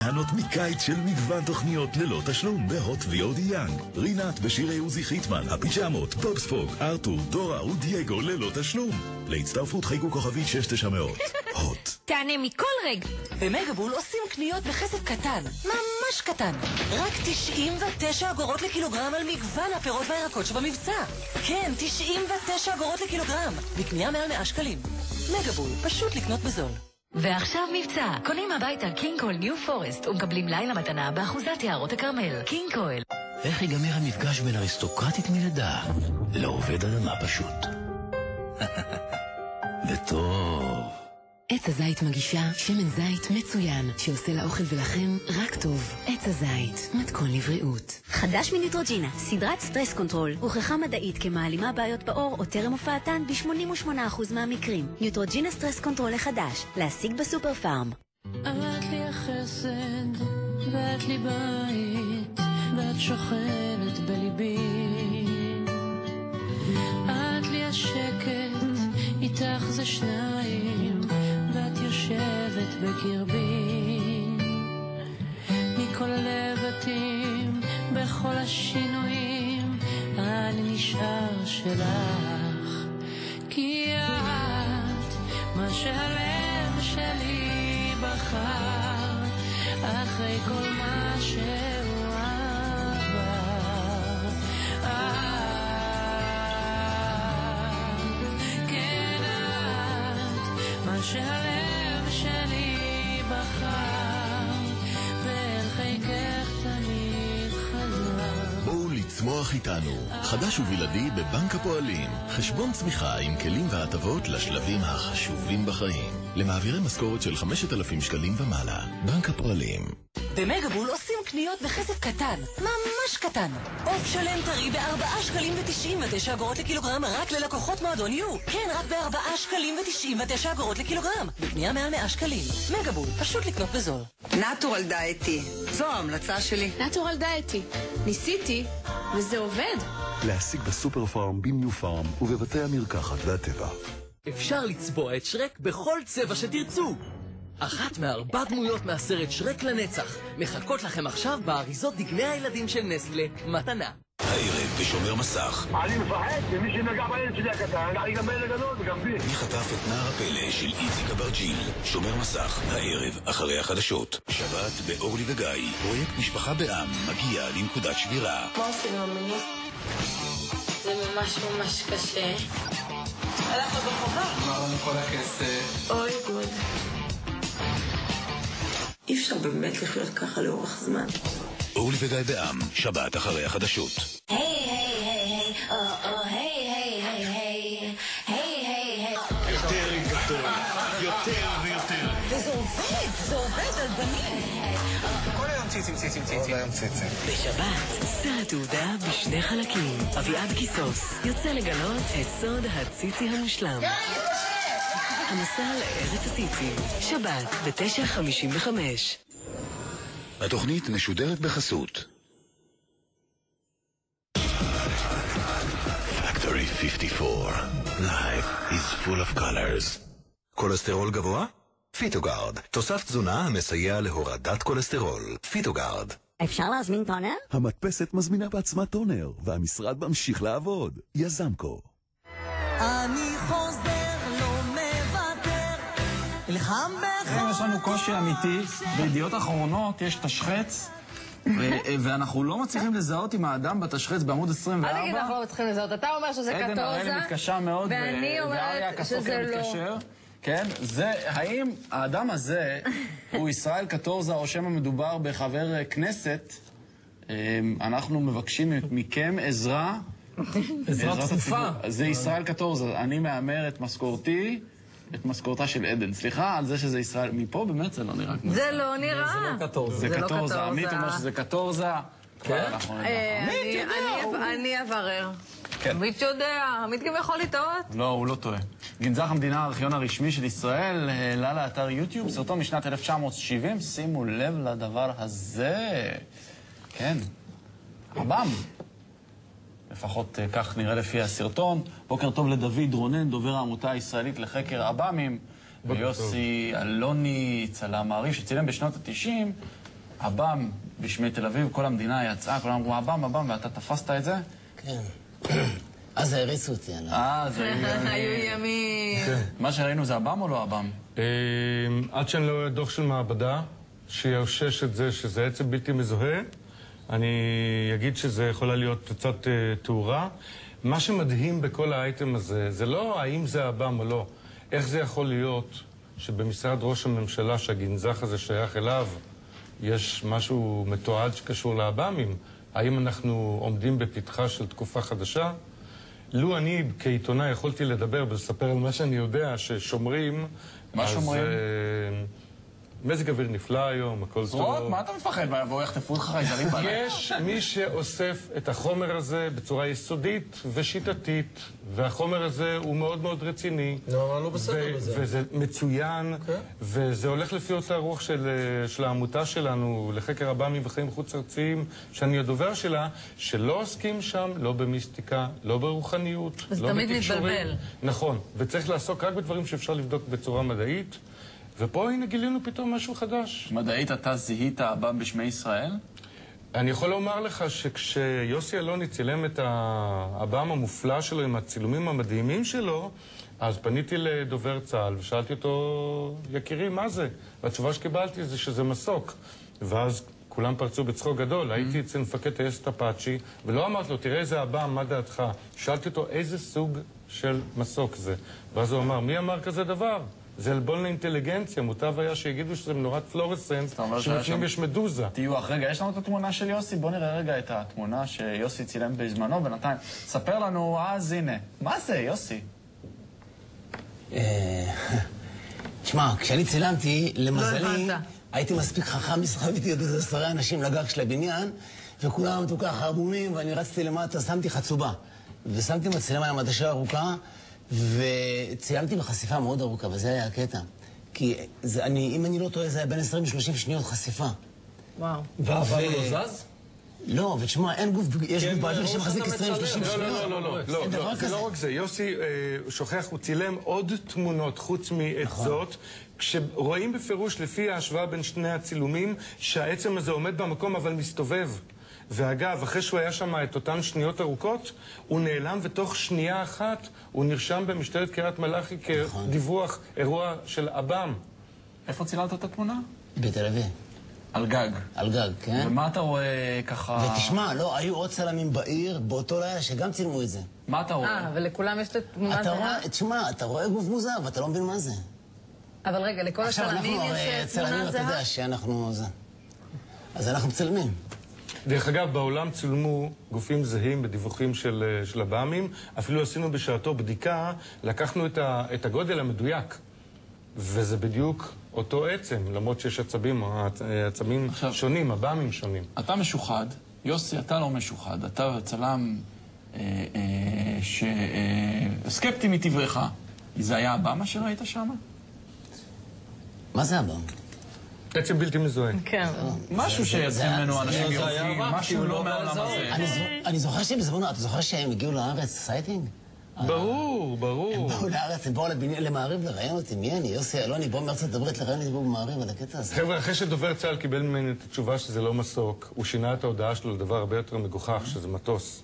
ליהנות מקיץ של מגוון תוכניות ללא תשלום בהוט VOD יאנג. רינת בשירי עוזי חיטמן, הפיג'מות, בובספוג, ארתור, דורה ודייגו ללא תשלום. להצטרפות חייגו כוכבית 6900. הוט. תענה מכל רגע. במגבול עושים קניות בכסף קטן, ממש קטן. רק 99 אגורות לקילוגרם על מגוון הפירות והירקות שבמבצע. כן, 99 אגורות לקילוגרם. בקנייה מעל 100 שקלים. מגבול, פשוט לקנות בזול. ועכשיו מבצע, קונים הביתה קינג-קול ניו פורסט ומקבלים לילה מתנה באחוזת יערות הכרמל. קינג-קול. איך ייגמר המפגש בין אריסטוקרטית מלידה לעובד אדמה פשוט? וטוב. עץ הזית מגישה שמן זית מצוין, שעושה לאוכל ולכם רק טוב. עץ הזית, מתכון לבריאות. חדש מניוטרוג'ינה, סדרת סטרס קונטרול, הוכחה מדעית כמעלימה בעיות בעור או טרם הופעתן ב-88% מהמקרים. ניוטרוג'ינה סטרס קונטרול החדש, להשיג בסופר פארם. את לי החסד, ואת לי בית, ואת שוכנת בליבי. את לי השקט, איתך זה שניים, ואת יושבת בקרבי. מכל הלבטים, בכל השינויים, אני נשאר שלך. כי את, מה שהלב שלי בחר, אחרי כל מה שהוא עבר. כן את, מה שהלב שלי בחר, ואל חיקך תמיד חזר. בואו לצמוח איתנו. חדש ובלעדי בבנק הפועלים. חשבון צמיחה עם כלים והטבות לשלבים החשובים בחיים. למעבירי משכורת של 5,000 שקלים ומעלה. בנק הפועלים. במגבול עושים קניות בכסף קטן, ממש קטן. עוף שלם טרי ב4 שקלים ו99 אגורות לקילוגרם רק ללקוחות מועדון יו. כן, רק ב4 שקלים ו99 אגורות לקילוגרם. בקנייה מעל 100 שקלים. מגבול, פשוט לקנות בזול. נטורל דייטי. זו ההמלצה שלי. נטורל דייטי. ניסיתי, וזה עובד. להשיג בסופר פארם, בניו פארם ובבתי המרקחת והטבע. אפשר לצבוע את שרק בכל צבע שתרצו. אחת מהארבע דמויות מהסרט שרק לנצח מחכות לכם עכשיו באריזות דגני הילדים של נסטלה מתנה. הערב בשומר מסך. אני מפחד, ומי שנגע בילד שלי הקטן, אני גם בילד גדול וגם בי. מי חטף את נער הפלא של איציק אברג'יל? שומר מסך, הערב אחרי החדשות. שבת באורלי וגיא, פרויקט משפחה בעם מגיע לנקודת שבירה. מה עושים ממני? זה ממש ממש קשה. הלכנו בחובה. אמר לנו כל הכסף. אוי גוד. אי אפשר באמת לחיות ככה לאורך זמן. אורלי וגיא בעם, שבת אחרי החדשות. היי היי היי היי היי היי היי היי היי יותר גדול, יותר ויותר. וזה עובד על בנים. כל היום ציצים, ציצים, ציצים. כל היום ציצים. בשבת, סרט תעודה בשני חלקים. אביעד כיסוס יוצא לגלות את סוד הציצי המושלם. המסע לארץ הציצים, שבת ב-9:55. התוכנית משודרת בחסות Factory 54. Life is full of colors. כולסטרול גבוה? פיטוגארד, תוסף תזונה המסייע להורדת כולסטרול. פיטוגארד. אפשר להזמין טונר? המדפסת מזמינה בעצמה טונר, והמשרד ממשיך לעבוד. יזמקו. אני חוזר, לא מוותר, אלחם בכל... יש לנו קושי אמיתי, בידיעות אחרונות יש תשחץ, ואנחנו לא מצליחים לזהות עם האדם בתשחץ בעמוד 24. אל תגיד, אנחנו לא מצליחים לזהות. אתה אומר שזה קטורזה, עדן הראלי מתקשה מאוד, ואני אומרת שזה לא. כן, האם האדם הזה הוא ישראל קטורזה או שמא מדובר בחבר כנסת? אנחנו מבקשים מכם עזרה. עזרה דחופה. זה ישראל קטורזה. אני מאמר את משכורתי, את משכורתה של עדן. סליחה על זה שזה ישראל. מפה באמת זה לא נראה כמו... זה לא נראה. זה לא קטורזה. זה קטורזה. עמית אומר שזה קטורזה. כן? אני אברר. עמית יודע, עמית גם יכול לטעות. לא, הוא לא טועה. גנזך המדינה, הארכיון הרשמי של ישראל, העלה לאתר יוטיוב, סרטון משנת 1970, שימו לב לדבר הזה. כן, עב"ם. לפחות כך נראה לפי הסרטון. בוקר טוב לדוד רונן, דובר העמותה הישראלית לחקר עב"מים, ויוסי אלוני, צלם מעריב, שצילם בשנות ה-90 אב"ם בשמי תל אביב, כל המדינה יצאה, כולם אמרו אב"ם, אב"ם, ואתה תפסת את זה? כן. אז הריצו אותי. היו ימים. מה שראינו זה אב"ם או לא אב"ם? עד שאני לא רואה דוח של מעבדה שיאושש את זה שזה עצם בלתי מזוהה, אני אגיד שזה יכולה להיות קצת תאורה. מה שמדהים בכל האייטם הזה זה לא האם זה אב"ם או לא, איך זה יכול להיות שבמשרד ראש הממשלה שהגנזך הזה שייך אליו יש משהו מתועד שקשור לאב"מים. האם אנחנו עומדים בפתחה של תקופה חדשה? לו אני כעיתונאי יכולתי לדבר ולספר על מה שאני יודע ששומרים. מה שומרים? מזג אוויר נפלא היום, הכל טוב. זרוק, מה אתה מפחד? ויבואו יחטפו אותך חייזרים בלילה? יש מי שאוסף את החומר הזה בצורה יסודית ושיטתית, והחומר הזה הוא מאוד מאוד רציני. לא בסדר בזה. וזה מצוין, וזה הולך לפי אותה רוח של העמותה שלנו לחקר אב"מים וחיים חוץ ארציים, שאני הדובר שלה, שלא עוסקים שם, לא במיסטיקה, לא ברוחניות, אז לא תמיד בתקשורים. מתבלבל. נכון, וצריך לעסוק רק בדברים שאפשר לבדוק בצורה מדעית. ופה הנה גילינו פתאום משהו חדש. מדעית, אתה זיהית אב"ם בשמי ישראל? אני יכול לומר לך שכשיוסי אלוני צילם את האב"ם המופלא שלו עם הצילומים המדהימים שלו, אז פניתי לדובר צה"ל ושאלתי אותו, יקירי, מה זה? והתשובה שקיבלתי זה שזה מסוק. ואז כולם פרצו בצחוק גדול. הייתי אצל מפקד טייסת אפאצ'י, ולא אמרתי לו, תראה איזה אב"ם, מה דעתך? שאלתי אותו, איזה סוג של מסוק זה? ואז הוא אמר, מי אמר כזה דבר? זה עלבון לאינטליגנציה, מוטב היה שיגידו שזה מנורת פלורסנט, שבפנים יש מדוזה. טיוח, רגע, יש לנו את התמונה של יוסי? בוא נראה רגע את התמונה שיוסי צילם בזמנו, בינתיים. ספר לנו, אז הנה. מה זה, יוסי? תשמע, כשאני צילמתי, למזלי, הייתי מספיק חכם לסחוב איתי עוד איזה 10 אנשים לגג של הבניין, וכולם עמדו ככה ערמומים, ואני רצתי למטה, שמתי חצובה. ושמתי מצלמה עם עדשה ארוכה, וצילמתי בחשיפה מאוד ארוכה, וזה היה הקטע. כי אם אני לא טועה, זה היה בין 20 ל-30 שניות חשיפה. וואו. והאב"ם לא זז? לא, ותשמע, אין גוף, יש גוף באוויר שמחזיק 20-30 שניות. לא, זה לא רק זה. יוסי שוכח, הוא צילם עוד תמונות חוץ מאת זאת, כשרואים בפירוש לפי ההשוואה בין שני הצילומים, שהעצם הזה עומד במקום אבל מסתובב. ואגב, אחרי שהוא היה שם את אותן שניות ארוכות, הוא נעלם ותוך שנייה אחת הוא נרשם במשטרת קריית מלאכי כדיווח אירוע של אב"ם. איפה צילמת את התמונה? בתל אביב. על גג. על גג, כן. ומה אתה רואה ככה... ותשמע, לא, היו עוד צלמים בעיר באותו לילה שגם צילמו את זה. מה אתה רואה? ולכולם יש את התמונה זהה? תשמע, אתה רואה גוף מוזר ואתה לא מבין מה זה. אבל רגע, לכל הצלמים יש תמונה זהה? אתה יודע שאנחנו... אז אנחנו מצלמים. דרך אגב, בעולם צולמו גופים זהים בדיווחים של אב"מים. אפילו עשינו בשעתו בדיקה, לקחנו את הגודל המדויק. וזה בדיוק אותו עצם, למרות שיש עצמים שונים, אב"מים שונים. אתה משוחד, יוסי, אתה לא משוחד. אתה צלם סקפטי מטבעך. זה היה אב"ם אשר היית שם? מה זה אב"ם? עצם בלתי מזוהה. כן. משהו שיצא ממנו אנשים יופי, משהו לא מהעולם הזה. אני זוכר שבזמנו, אתה זוכר שהם הגיעו לארץ סייטינג? ברור, ברור. הם באו לארץ, הם באו למעריב לראיין אותי. מי אני? יוסי אלוני, בוא מארצות הברית לראיין אותי בו במעריב על הקטע הזה. חבר'ה, אחרי שדובר צה"ל קיבל ממני את התשובה שזה לא מסוק, הוא שינה את ההודעה שלו לדבר הרבה יותר מגוחך, שזה מטוס.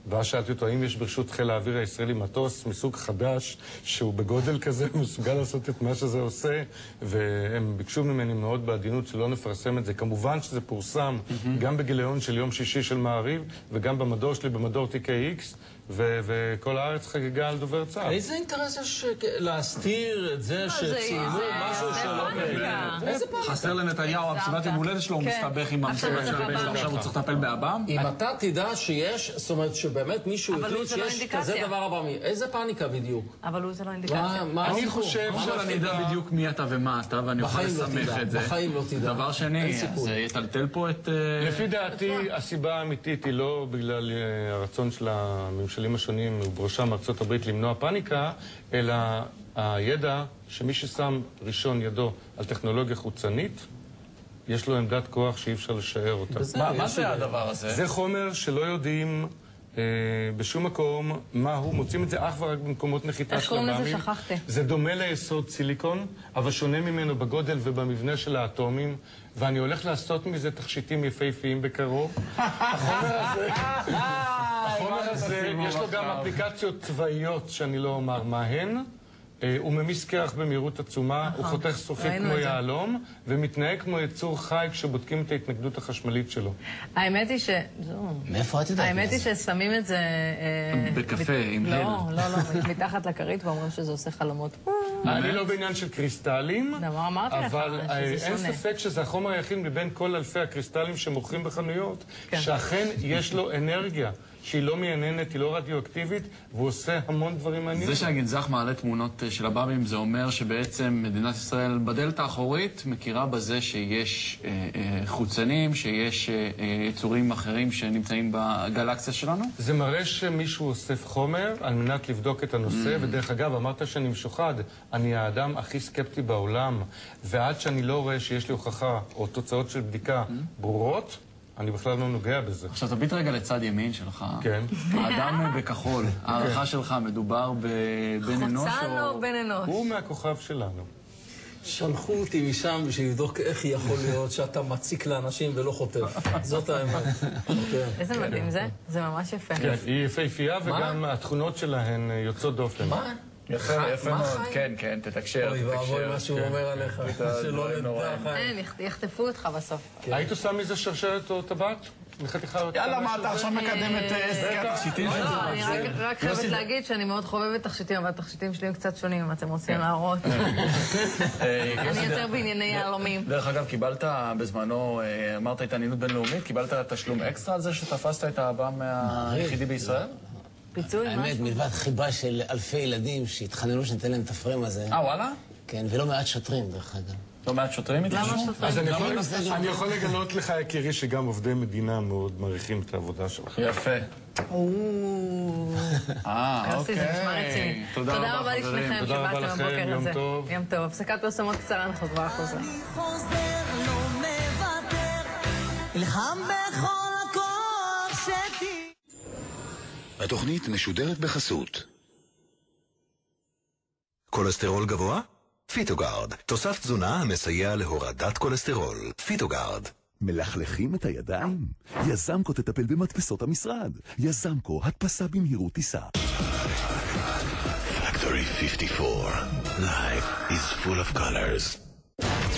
ואז שאלתי אותו, האם יש ברשות חיל האוויר הישראלי מטוס מסוג חדש, שהוא בגודל כזה מסוגל לעשות את מה שזה עושה, והם ביקשו ממני מאוד בעדינות שלא נפרסם את זה. כמובן שזה פורסם גם בגיליון של יום שישי של מעריב, וגם במדור שלי, במדור TKX, וכל הארץ חגיגה על דובר צה"ל. איזה אינטרס יש להסתיר את זה שצילמו משהו שלא קרה? איזה פאניקה? חסר לנתניהו, המסיבת יום הולדת שלו, הוא מסתבך עם המסיבת של הבן שלו, עכשיו הוא צריך לטפל באב"ם? אם אתה תדע שיש, זאת אומרת שבאמת מישהו החליט שיש כזה דבר אב"מי, איזה פאניקה בדיוק? אבל הוא זה לא אינדיקציה. אני חושב שאני יודע בדיוק מי אתה ומה אתה, ואני יכול לסמך את זה. בחיים לא תדע. דבר שני, זה יטלטל פה את... לפי דעתי, הסיבה האמיתית היא לא בגלל הרצון של הממשלים השונים ובראשם ארצות הברית למנוע פאניקה, אלא הידע שמי ששם ראשון ידו על טכנולוגיה חוצנית, יש לו עמדת כוח שאי אפשר לשער אותה. מה זה הדבר הזה? זה חומר שלא יודעים בשום מקום, מהו, מוצאים את זה אך ורק במקומות נחיתה של המאמים. איך קוראים לזה? שכחתי. זה דומה ליסוד סיליקון, אבל שונה ממנו בגודל ובמבנה של האטומים, ואני הולך לעשות מזה תכשיטים יפהפיים בקרוב. החומר הזה, יש לו גם אפליקציות צבאיות שאני לא אומר מהן. הוא ממיס קרח במהירות עצומה, הוא חותך זכוכית כמו יהלום, ומתנהג כמו יצור חי כשבודקים את ההתנגדות החשמלית שלו. האמת היא מאיפה את יודעת? האמת היא ששמים את זה... בקפה, עם הל. לא, מתחת לכרית ואומרים שזה עושה חלומות. אני לא בעניין של קריסטלים, אבל אין ספק שזה החומר היחיד מבין כל אלפי הקריסטלים שמוכרים בחנויות, שאכן יש לו אנרגיה. שהיא לא מייננת, היא לא רדיואקטיבית, והוא עושה המון דברים מעניינים. זה שהגנזך מעלה תמונות של הבאבים, זה אומר שבעצם מדינת ישראל בדלת האחורית מכירה בזה שיש חוצנים, שיש יצורים אחרים שנמצאים בגלקסיה שלנו? זה מראה שמישהו אוסף חומר על מנת לבדוק את הנושא, ודרך אגב, אמרת שאני משוחד, אני האדם הכי סקפטי בעולם, ועד שאני לא רואה שיש לי הוכחה או תוצאות של בדיקה ברורות, אני בכלל לא נוגע בזה. עכשיו, תביט רגע לצד ימין שלך. כן. האדם בכחול. הערכה שלך מדובר בבן אנוש או... חוצן או בן אנוש? הוא מהכוכב שלנו. שלחו אותי משם בשביל לבדוק איך יכול להיות שאתה מציק לאנשים ולא חוטף. זאת האמת. איזה מדהים זה? זה ממש יפה. כן, היא יפהפייה וגם התכונות שלהן יוצאות דופן. מה? יפה מאוד, כן, תתקשר. אוי ואבוי מה שהוא אומר עליך, שלא נדע. אין, יחטפו אותך בסוף. היית עושה מזה שרשרת או טבעת? יאללה, מה אתה עכשיו מקדם את עסקי התכשיטים? אני רק חייבת להגיד שאני מאוד חובבת תכשיטים, אבל התכשיטים שלי הם קצת שונים, אם אתם רוצים להראות. אני יותר בענייני יהלומים. דרך אגב, קיבלת בזמנו, אמרת התעניינות בינלאומית, קיבלת תשלום אקסטרה על זה שתפסת את האב"ם היחידי בישראל? פיצוי, משהו? האמת, מלבד חיבה של אלפי ילדים שהתחננו שניתן להם את הפריים הזה. וואלה? כן, ולא מעט שוטרים, דרך אגב. לא מעט שוטרים התחשבו? אז אני יכול לגלות לך, יקירי, שגם עובדי מדינה מאוד מעריכים את העבודה שלך. יפה. יוסי, זה נשמע רציני. תודה רבה לשניכם שבאתם הבוקר הזה. יום טוב. הפסקת פרסומות קצרה, אנחנו כבר חוזרים. אני חוזר, לא מוותר, נלחם בכל הכוח שלי. התוכנית משודרת בחסות. כולסטרול גבוה? פיטוגארד, תוסף תזונה המסייע להורדת כולסטרול. פיטוגארד. מלכלכים את הידיים? יזמקו תטפל במדפסות המשרד. יזמקו, הדפסה במהירות טיסה. Factory 54. Life is full of colors.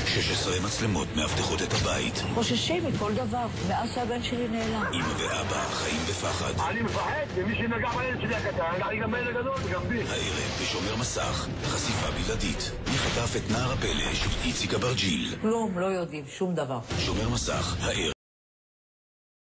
16 מצלמות מאבטחות את הבית. חוששים מכל דבר, ואז שהבן שלי נעלם. אמא ואבא חיים בפחד. אני מפחד, ומי שנגע בילד שלי הקטן, אני גם בילד גדול וגם בי. הערב בשומר מסך, חשיפה בלעדית. מי חטף את נער הפלא של איציק אברג'יל. כלום, לא יודעים, שום דבר. שומר מסך, הערב.